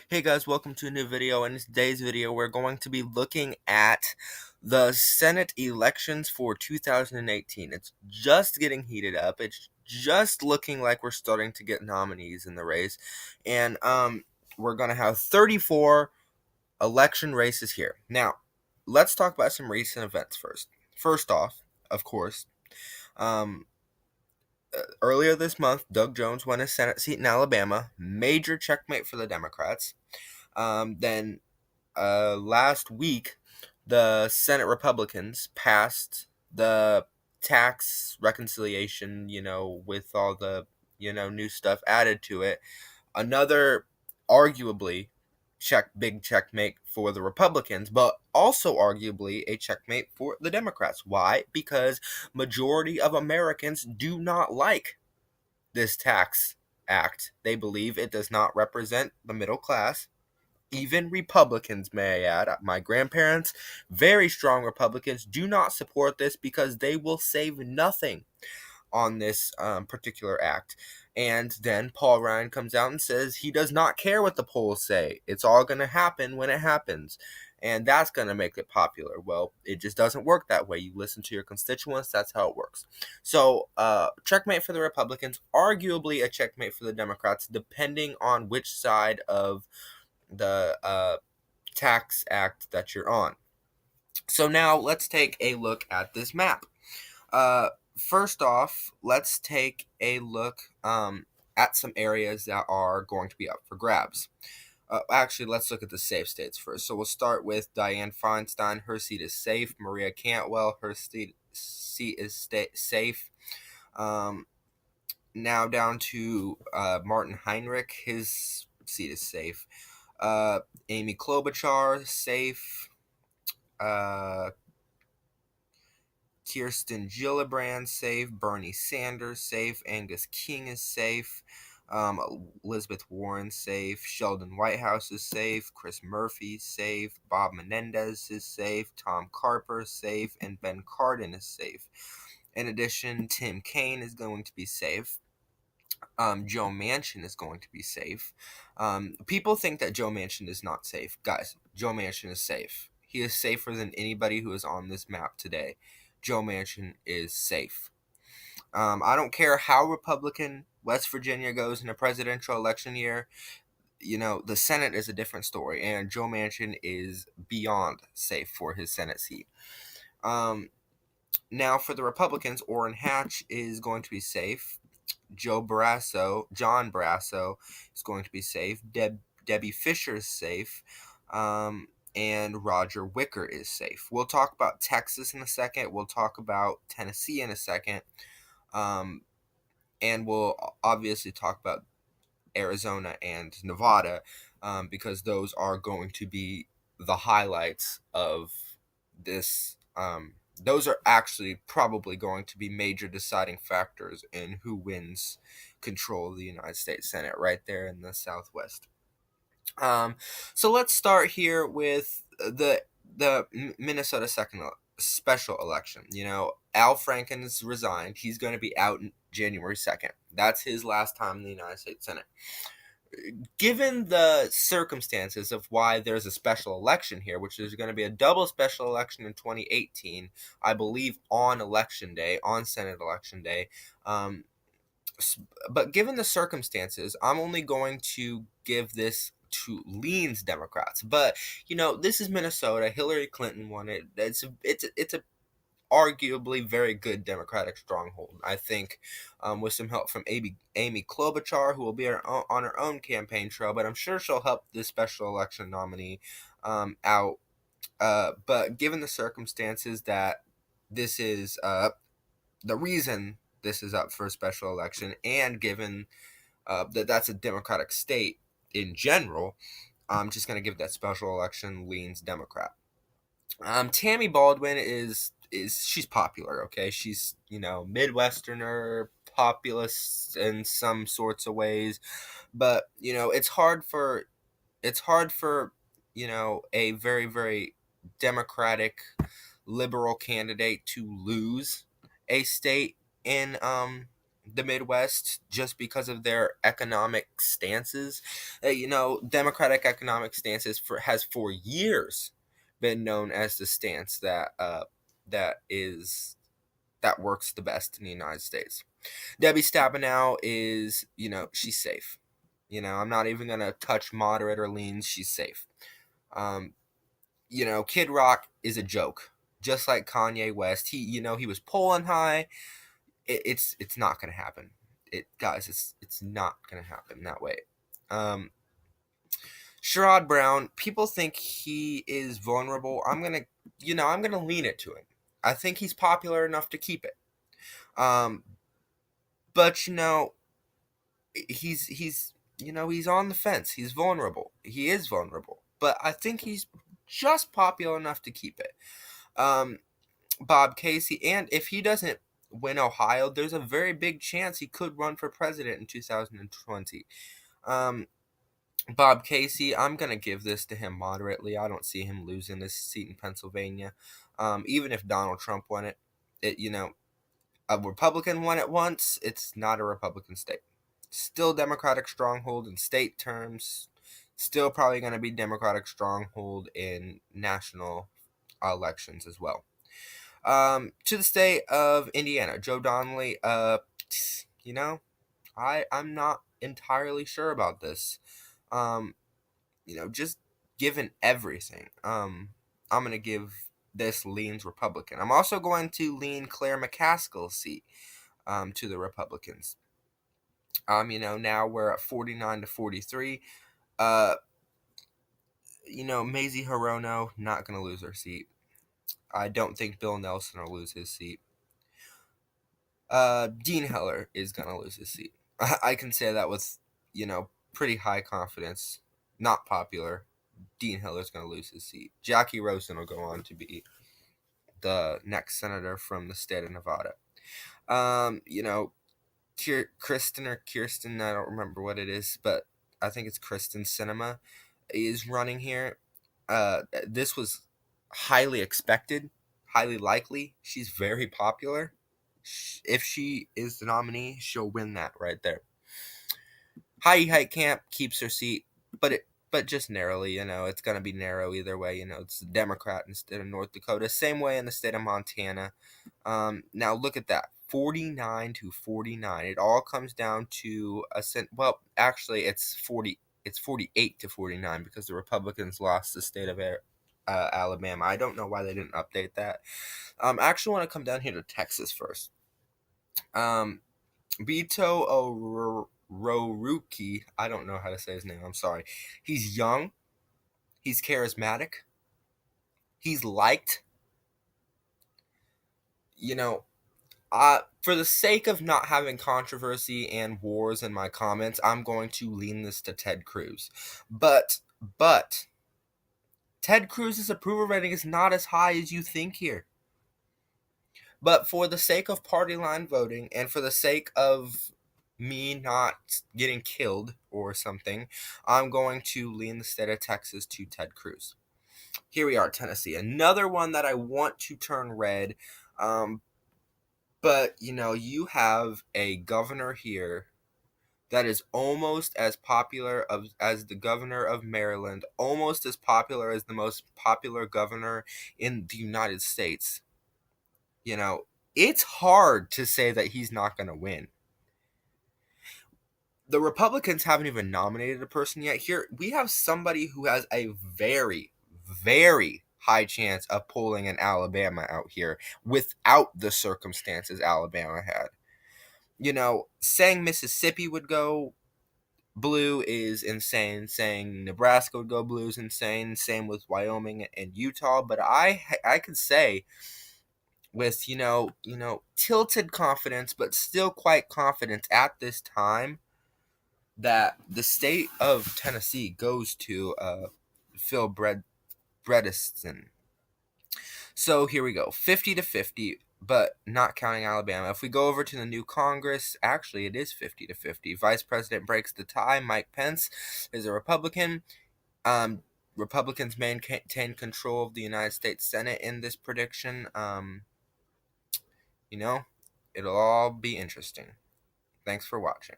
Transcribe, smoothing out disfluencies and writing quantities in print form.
Hey guys, welcome to a new video. In today's video, we're going to be looking at the Senate elections for 2018. It's just getting heated up. It's just looking like we're starting to get nominees in the race. And we're going to have 34 election races here. Now, let's talk about some recent events first. First off, of course, um, earlier this month, Doug Jones won a Senate seat in Alabama. Major checkmate for the Democrats. Then last week, the Senate Republicans passed the tax reconciliation, with all the, new stuff added to it. Another arguably big checkmate for the Republicans, but also arguably a checkmate for the Democrats. Why? Because majority of Americans do not like this tax act. They believe it does not represent the middle class. Even Republicans, may I add, my grandparents, very strong Republicans, do not support this because they will save nothing on this particular act. And then Paul Ryan comes out and says he does not care what the polls say. It's all going to happen when it happens. And that's going to make it popular. Well, it just doesn't work that way. You listen to your constituents, that's how it works. So, checkmate for the Republicans, arguably a checkmate for the Democrats, depending on which side of the tax act that you're on. So now let's take a look at this map. First off, let's take a look at some areas that are going to be up for grabs. Actually, let's look at the safe states first. So we'll start with Dianne Feinstein. Her seat is safe. Maria Cantwell. Her seat is safe. Now down to Martin Heinrich. His seat is safe. Amy Klobuchar, safe. Kirsten Gillibrand, safe. Bernie Sanders, safe. Angus King is safe. Elizabeth Warren, safe. Sheldon Whitehouse is safe. Chris Murphy, safe. Bob Menendez is safe. Tom Carper is safe. And Ben Cardin is safe. In addition, Tim Kaine is going to be safe. Joe Manchin is going to be safe. People think that Joe Manchin is not safe. Guys, Joe Manchin is safe. He is safer than anybody who is on this map today. Joe Manchin is safe. I don't care how Republican West Virginia goes in a presidential election year. The Senate is a different story, and Joe Manchin is beyond safe for his Senate seat. Now, for the Republicans, Orrin Hatch is going to be safe. John Barrasso is going to be safe. Debbie Fisher is safe. And Roger Wicker is safe. We'll talk about Texas in a second. We'll talk about Tennessee in a second. And we'll obviously talk about Arizona and Nevada because those are going to be the highlights of this. Those are actually probably going to be major deciding factors in who wins control of the United States Senate right there in the Southwest. So let's start here with the Minnesota second special election. Al Franken's resigned. He's going to be out January 2nd. That's his last time in the United States Senate. Given the circumstances of why there's a special election here, which is going to be a double special election in 2018, I believe on election day, on Senate election day. But given the circumstances, I'm only going to give this to leans Democrats. But this is Minnesota. Hillary Clinton won it. It's a arguably very good Democratic stronghold. I think with some help from Amy Klobuchar, who will be on her own campaign trail, but I'm sure she'll help this special election nominee out. But given the circumstances that this is the reason this is up for a special election, and given that that's a Democratic state in general, I'm just going to give that special election leans Democrat. Tammy Baldwin is she's popular, okay? She's, Midwesterner, populist in some sorts of ways, but it's hard for a very, very democratic liberal candidate to lose a state in the Midwest just because of their economic stances. Democratic economic stances has for years been known as the stance that is that works the best in the United States. Debbie Stabenow is, she's safe. I'm not even gonna touch moderate or lean. She's safe. Um, Kid Rock is a joke, just like Kanye West. He was polling high. It's not gonna happen. Guys, it's not gonna happen that way. Um, Sherrod Brown, people think he is vulnerable. I'm gonna lean it to him. I think he's popular enough to keep it. Um, but he's on the fence. He's vulnerable. He is vulnerable. But I think he's just popular enough to keep it. Bob Casey, and if he doesn't win Ohio, there's a very big chance he could run for president in 2020. Bob Casey, I'm going to give this to him moderately. I don't see him losing this seat in Pennsylvania. Even if Donald Trump won a Republican won it once, it's not a Republican state. Still Democratic stronghold in state terms. Still probably going to be Democratic stronghold in national elections as well. To the state of Indiana, Joe Donnelly, I'm not entirely sure about this. Just given everything, I'm going to give this leans Republican. I'm also going to lean Claire McCaskill's seat to the Republicans. Now we're at 49 to 43. Mazie Hirono not going to lose her seat. I don't think Bill Nelson will lose his seat. Dean Heller is going to lose his seat. I can say that with, pretty high confidence. Not popular. Dean Hiller's going to lose his seat. Jackie Rosen will go on to be the next senator from the state of Nevada. Kirsten, I don't remember what it is, but I think it's Kristen Sinema is running here. This was highly expected, highly likely. She's very popular. If she is the nominee, she'll win that right there. Heidi Heitkamp keeps her seat, but just narrowly. It's going to be narrow either way. It's a Democrat instead of North Dakota. Same way in the state of Montana. Now look at that. 49 to 49. It all comes down to well, actually it's 48 to 49 because the Republicans lost the state of Alabama. I don't know why they didn't update that. I actually want to come down here to Texas first. Beto O'Rourke, I don't know how to say his name, I'm sorry. He's young. He's charismatic. He's liked. For the sake of not having controversy and wars in my comments, I'm going to lean this to Ted Cruz. But Ted Cruz's approval rating is not as high as you think here. But for the sake of party line voting and for the sake of me not getting killed or something, I'm going to lean the state of Texas to Ted Cruz. Here we are, Tennessee. Another one that I want to turn red. But, you have a governor here that is almost as popular as the governor of Maryland, almost as popular as the most popular governor in the United States. It's hard to say that he's not going to win. The Republicans haven't even nominated a person yet. Here, we have somebody who has a very, very high chance of pulling an Alabama out here without the circumstances Alabama had. Saying Mississippi would go blue is insane. Saying Nebraska would go blue is insane. Same with Wyoming and Utah. But I could say with tilted confidence, but still quite confident at this time, that the state of Tennessee goes to Phil Bredesen. So here we go, 50 to 50, but not counting Alabama. If we go over to the new Congress, actually it is 50 to 50. Vice President breaks the tie. Mike Pence is a Republican. Republicans maintain control of the United States Senate in this prediction. It'll all be interesting. Thanks for watching.